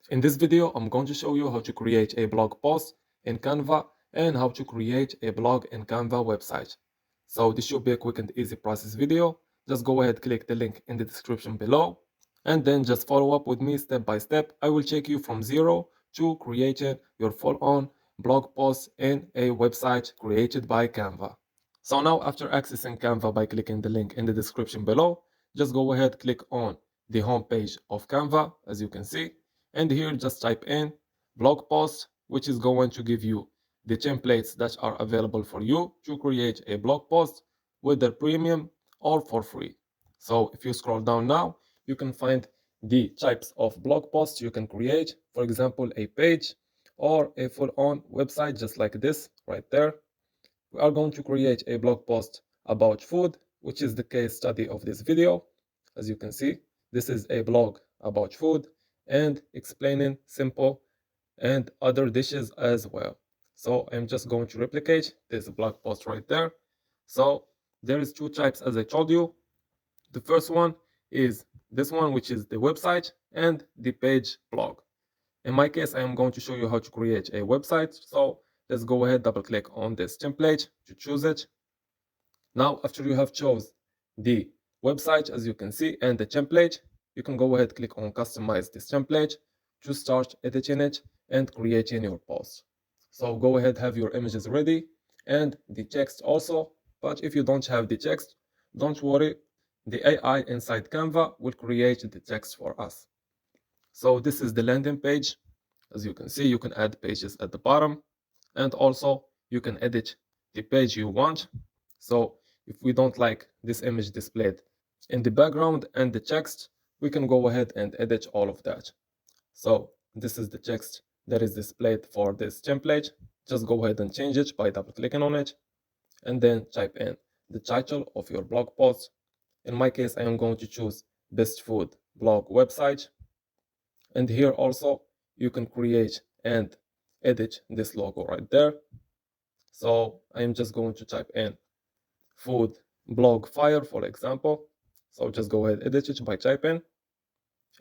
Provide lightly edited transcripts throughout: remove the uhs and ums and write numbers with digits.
In this video, I'm going to show you how to create a blog post in Canva and how to create a blog in Canva website. So this should be a quick and easy process video. Just go ahead, click the link in the description below, and then just follow up with me step by step. I will take you from zero to creating your full-on blog post in a website created by Canva. So now after accessing Canva by clicking the link in the description below, just go ahead, click on the home page of Canva, as you can see, and here just type in blog post, which is going to give you the templates that are available for you to create a blog post, whether premium or for free. So if you scroll down now, you can find the types of blog posts you can create, for example, a page or a full-on website just like this right there. We are going to create a blog post about food, which is the case study of this video. As you can see, this is a blog about food and explaining simple and other dishes as well. So I'm just going to replicate this blog post right there. So there is two types, as I told you. The first one is this one, which is the website and the page blog. In my case, I am going to show you how to create a website. So let's go ahead, double click on this template to choose it. Now, after you have chose the website, as you can see, and the template, you can go ahead, click on customize this template to start editing it and creating your post. So go ahead, have your images ready and the text also. But if you don't have the text, don't worry. The AI inside Canva will create the text for us. So this is the landing page. As you can see, you can add pages at the bottom, and also you can edit the page you want. So if we don't like this image displayed in the background and the text, we can go ahead and edit all of that. So this is the text that is displayed for this template. Just go ahead and change it by double clicking on it, and then type in the title of your blog post. In my case, I am going to choose best food blog website. And here also you can create and edit this logo right there. So I'm just going to type in food blog fire, for example. So just go ahead, edit it by typing.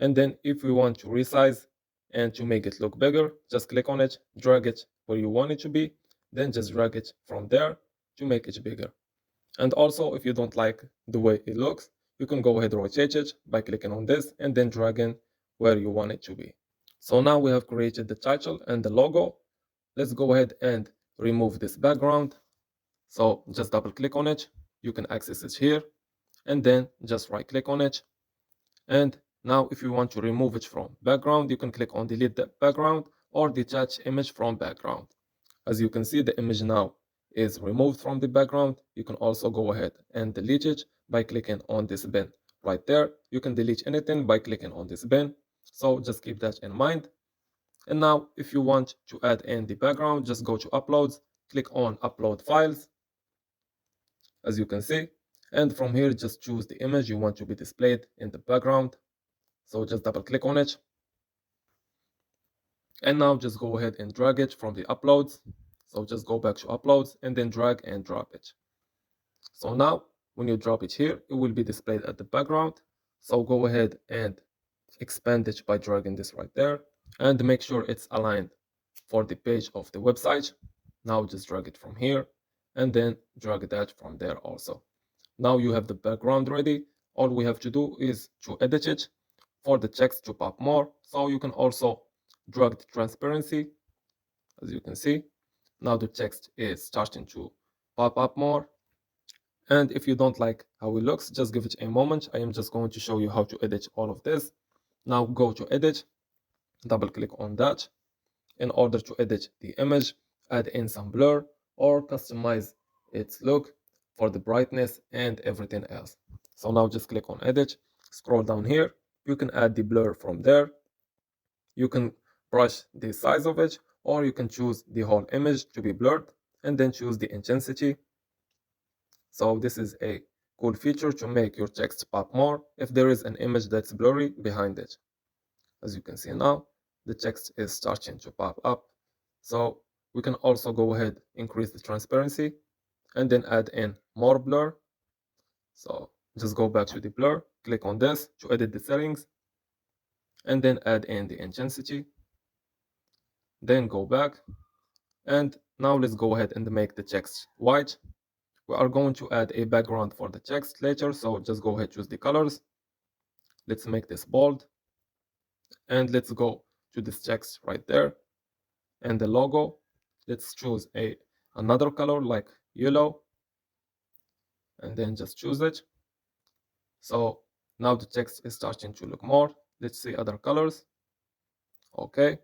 And then if we want to resize and to make it look bigger, just click on it, drag it where you want it to be, then just drag it from there to make it bigger. And also, if you don't like the way it looks, you can go ahead and rotate it by clicking on this and then dragging where you want it to be. So now we have created the title and the logo. Let's go ahead and remove this background. So just double click on it. You can access it here and then just right click on it. And now if you want to remove it from background, you can click on delete the background or detach image from background. As you can see, the image now is removed from the background. You can also go ahead and delete it by clicking on this bin right there. You can delete anything by clicking on this bin. So just keep that in mind. And now if you want to add in the background, just go to uploads, click on upload files, as you can see. And from here, just choose the image you want to be displayed in the background. So just double click on it. And now just go ahead and drag it from the uploads. So just go back to uploads and then drag and drop it. So now when you drop it here, it will be displayed at the background. So go ahead and expand it by dragging this right there and make sure it's aligned for the page of the website. Now just drag it from here and then drag that from there also. Now you have the background ready. All we have to do is to edit it for the text to pop more. So you can also drag the transparency, as you can see. Now the text is starting to pop up more. And if you don't like how it looks, just give it a moment. I am just going to show you how to edit all of this. Now go to edit, double click on that. In order to edit the image, add in some blur or customize its look for the brightness and everything else. So now just click on edit, scroll down here. You can add the blur from there. You can brush the size of it, or you can choose the whole image to be blurred and then choose the intensity. So this is a cool feature to make your text pop more if there is an image that's blurry behind it. As you can see now, the text is starting to pop up. So we can also go ahead, increase the transparency, and then add in more blur. So just go back to the blur, click on this to edit the settings, and then add in the intensity, then go back, and now let's go ahead and make the text white. We are going to add a background for the text later, so just go ahead, choose the colors. Let's make this bold, and let's go to this text right there, and the logo. Let's choose another color like yellow, and then just choose it. So now the text is starting to look more. Let's see other colors. Okay.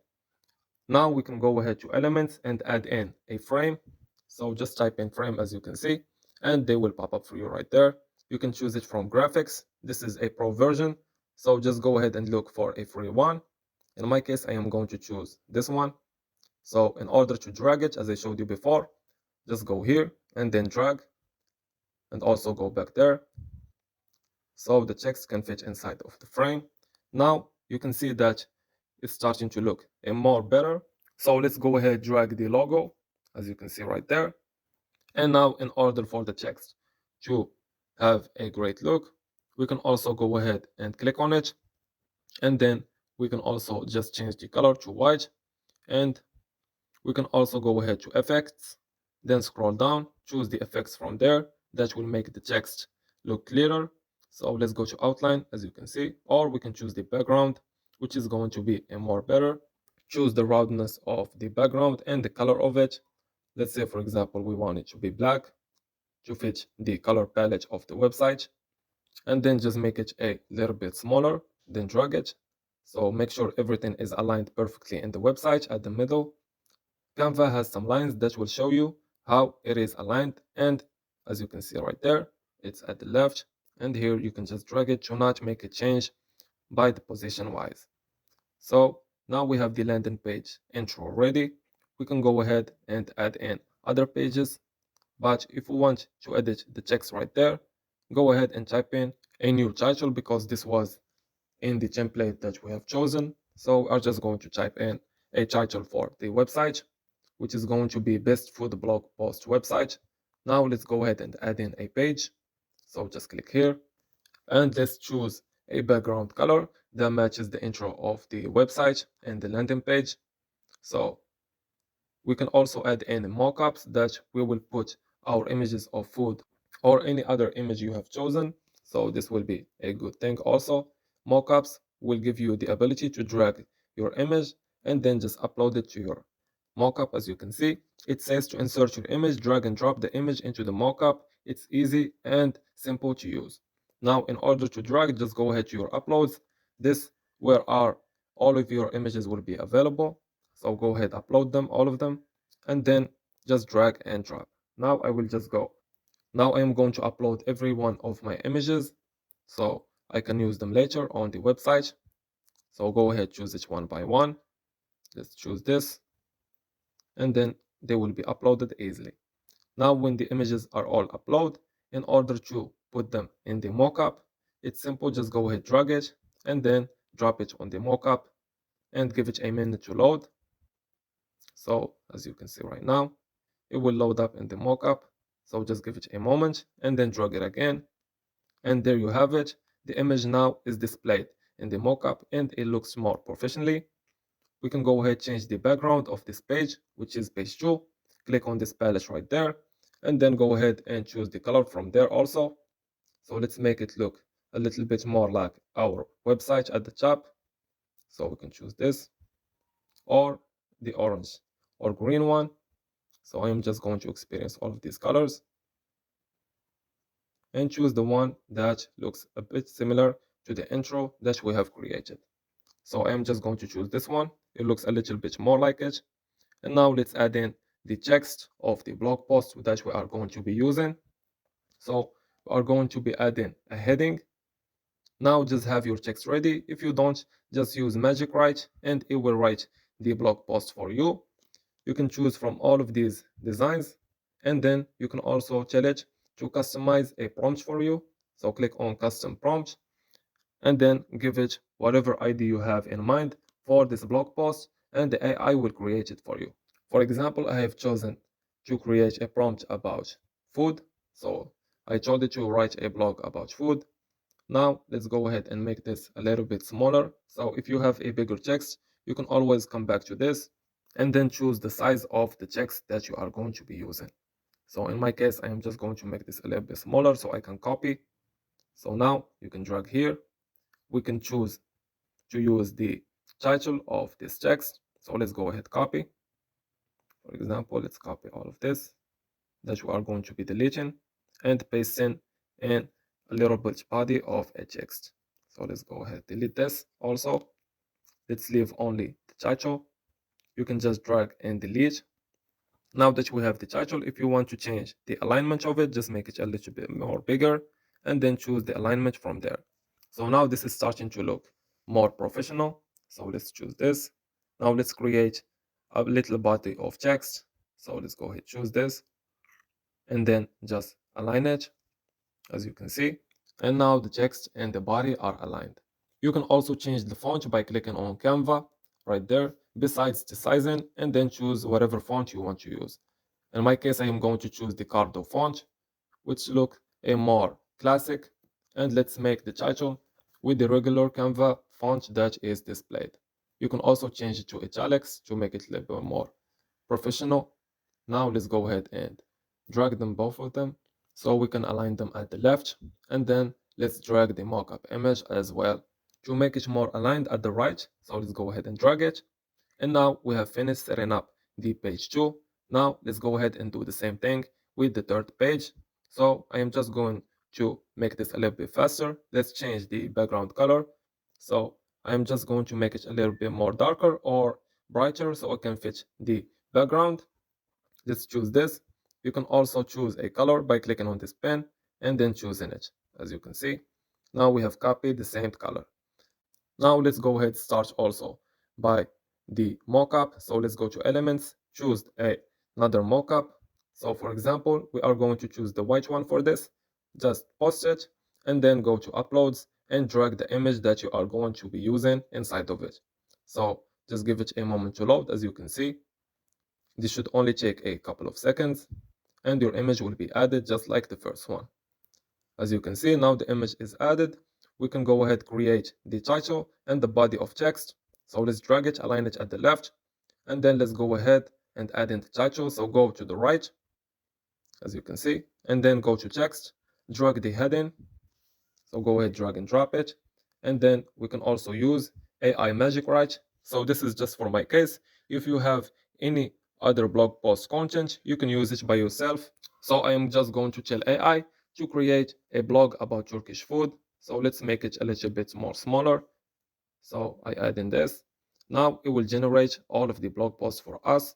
Now we can go ahead to elements and add in a frame. So just type in frame, as you can see, and they will pop up for you right there. You can choose it from graphics. This is a pro version. So just go ahead and look for a free one. In my case, I am going to choose this one. So in order to drag it, as I showed you before, just go here and then drag, and also go back there. So the text can fit inside of the frame. Now you can see that it's starting to look more better. So let's go ahead, drag the logo, as you can see right there. And now in order for the text to have a great look, we can also go ahead and click on it. And then we can also just change the color to white. And we can also go ahead to effects, then scroll down, choose the effects from there. That will make the text look clearer. So let's go to outline, as you can see, or we can choose the background, which is going to be a more better. Choose the roundness of the background and the color of it. Let's say, for example, we want it to be black to fit the color palette of the website, and then just make it a little bit smaller, then drag it. So make sure everything is aligned perfectly in the website at the middle. Canva has some lines that will show you how it is aligned, and as you can see right there, it's at the left, and here you can just drag it to not make a change by the position wise. So now we have the landing page intro ready. We can go ahead and add in other pages, but if we want to edit the text right there, go ahead and type in a new title, because this was in the template that we have chosen. So I'm just going to type in a title for the website, which is going to be best food blog post website. Now let's go ahead and add in a page. So just click here, and let's choose a background color that matches the intro of the website and the landing page. So we can also add in mockups that we will put our images of food or any other image you have chosen. So this will be a good thing also. Mockups will give you the ability to drag your image and then just upload it to your mockup. As you can see, it says to insert your image, drag and drop the image into the mockup. It's easy and simple to use. Now, in order to drag, just go ahead to your uploads. This where are all of your images will be available. So go ahead, upload them, all of them, and then just drag and drop. Now I will just go. Now I am going to upload every one of my images so I can use them later on the website. So go ahead, choose it one by one. Let's choose this, and then they will be uploaded easily. Now when the images are all uploaded, in order to put them in the mockup, it's simple, just go ahead, drag it, and then drop it on the mockup and give it a minute to load. So as you can see right now, it will load up in the mockup. So just give it a moment and then drag it again. And there you have it. The image now is displayed in the mockup and it looks more professionally. We can go ahead, change the background of this page, which is page 2. Click on this palette right there, and then go ahead and choose the color from there also. So let's make it look a little bit more like our website at the top. So we can choose this, or the orange or green one. So I am just going to experience all of these colors and choose the one that looks a bit similar to the intro that we have created. So I am just going to choose this one. It looks a little bit more like it. And now let's add in the text of the blog post that we are going to be using. So we are going to be adding a heading. Now just have your text ready. If you don't, just use Magic Write and it will write the blog post for you. You can choose from all of these designs, and then you can also tell it to customize a prompt for you. So click on custom prompt and then give it whatever idea you have in mind for this blog post, and the AI will create it for you. For example, I have chosen to create a prompt about food. So I told it to write a blog about food. Now let's go ahead and make this a little bit smaller. So if you have a bigger text, you can always come back to this and then choose the size of the text that you are going to be using. So in my case, I am just going to make this a little bit smaller so I can copy. So now you can drag here. We can choose to use the title of this text. So let's go ahead, copy. For example, let's copy all of this that we are going to be deleting and pasting in a little bit body of a text. So let's go ahead, delete this also. Let's leave only the title. You can just drag and delete. Now that we have the title, if you want to change the alignment of it, just make it a little bit more bigger and then choose the alignment from there. So now this is starting to look more professional. So let's choose this. Now let's create a little body of text. So let's go ahead, choose this and then just align it, as you can see. And now the text and the body are aligned. You can also change the font by clicking on Canva right there, besides the sizing, and then choose whatever font you want to use. In my case, I am going to choose the Cardo font, which look a more classic, and let's make the title with the regular Canva font that is displayed. You can also change it to italics to make it a little bit more professional. Now let's go ahead and drag them, both of them, so we can align them at the left, and then let's drag the mockup image as well to make it more aligned at the right. So let's go ahead and drag it. And now we have finished setting up the page 2. Now let's go ahead and do the same thing with the third page. So I am just going to make this a little bit faster. Let's change the background color. So I am just going to make it a little bit more darker or brighter so I can fit the background. Let's choose this. You can also choose a color by clicking on this pen and then choosing it. As you can see, now we have copied the same color. Now let's go ahead, start also by the mockup. So let's go to elements, choose another mockup. So for example, we are going to choose the white one for this. Just post it and then go to uploads and drag the image that you are going to be using inside of it. So just give it a moment to load. As you can see, this should only take a couple of seconds and your image will be added just like the first one. As you can see, now the image is added. We can go ahead, create the title and the body of text. So let's drag it, align it at the left, and then let's go ahead and add in the title. So go to the right, as you can see, and then go to text, drag the heading. So go ahead, drag and drop it. And then we can also use AI Magic Write. So this is just for my case. If you have any other blog post content, you can use it by yourself. So I am just going to tell AI to create a blog about Turkish food. So let's make it a little bit more smaller. So I add in this. Now it will generate all of the blog posts for us.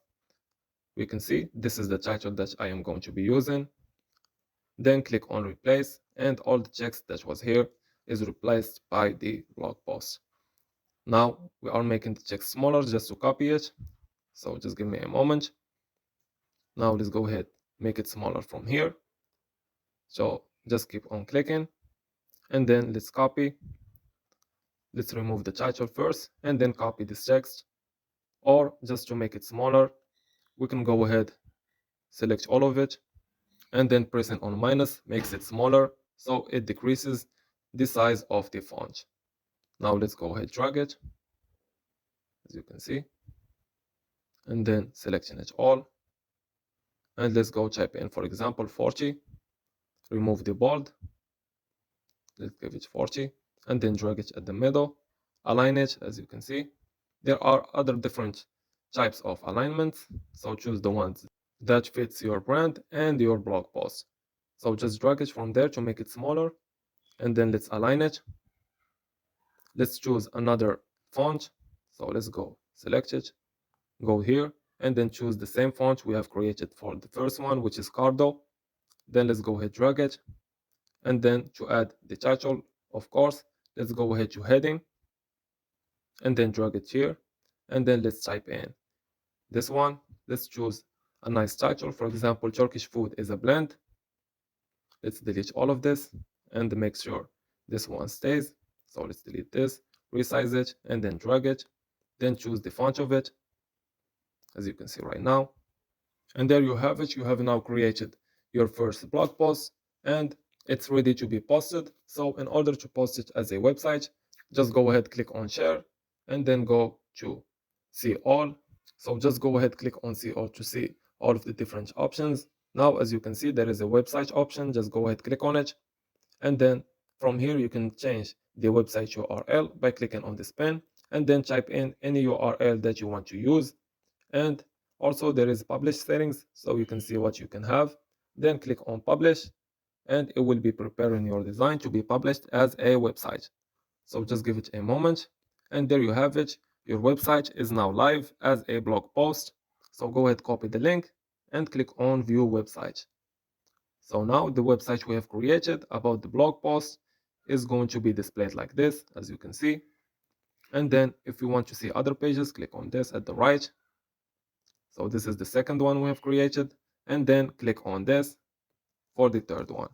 We can see this is the title that I am going to be using. Then click on replace and all the text that was here is replaced by the blog post. Now we are making the text smaller just to copy it. So just give me a moment. Now let's go ahead, make it smaller from here. So just keep on clicking and then let's copy. Let's remove the title first and then copy this text. Or just to make it smaller, we can go ahead, select all of it and then pressing on minus makes it smaller so it decreases the size of the font. Now let's go ahead, drag it, as you can see, and then selecting it all. And let's go type in, for example, 40, remove the bold, let's give it 40, and then drag it at the middle, align it, as you can see. There are other different types of alignments, so choose the ones that fits your brand and your blog post. So just drag it from there to make it smaller, and then let's align it. Let's choose another font. So let's go select it, go here, and then choose the same font we have created for the first one, which is Cardo. Then let's go ahead, drag it, and then to add the title, of course, let's go ahead to heading, and then drag it here, and then let's type in this one. Let's choose a nice title, for example, Turkish food is a blend. Let's delete all of this and make sure this one stays. So let's delete this, resize it, and then drag it. Then choose the font of it, as you can see right now. And there you have it. You have now created your first blog post and it's ready to be posted. So in order to post it as a website, just go ahead, click on share, and then go to see all. So just go ahead, click on see all to see all of the different options. Now, as you can see, there is a website option. Just go ahead, click on it. And then from here, you can change the website URL by clicking on this pen and then type in any URL that you want to use. And also there is publish settings, so you can see what you can have. Then click on publish and it will be preparing your design to be published as a website. So just give it a moment and there you have it. Your website is now live as a blog post. So go ahead, copy the link and click on view website. So now the website we have created about the blog post is going to be displayed like this, as you can see. And then if you want to see other pages, click on this at the right. So this is the second one we have created. And then click on this for the third one.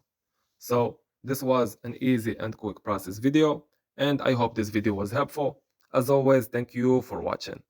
So this was an easy and quick process video, and I hope this video was helpful. As always, thank you for watching.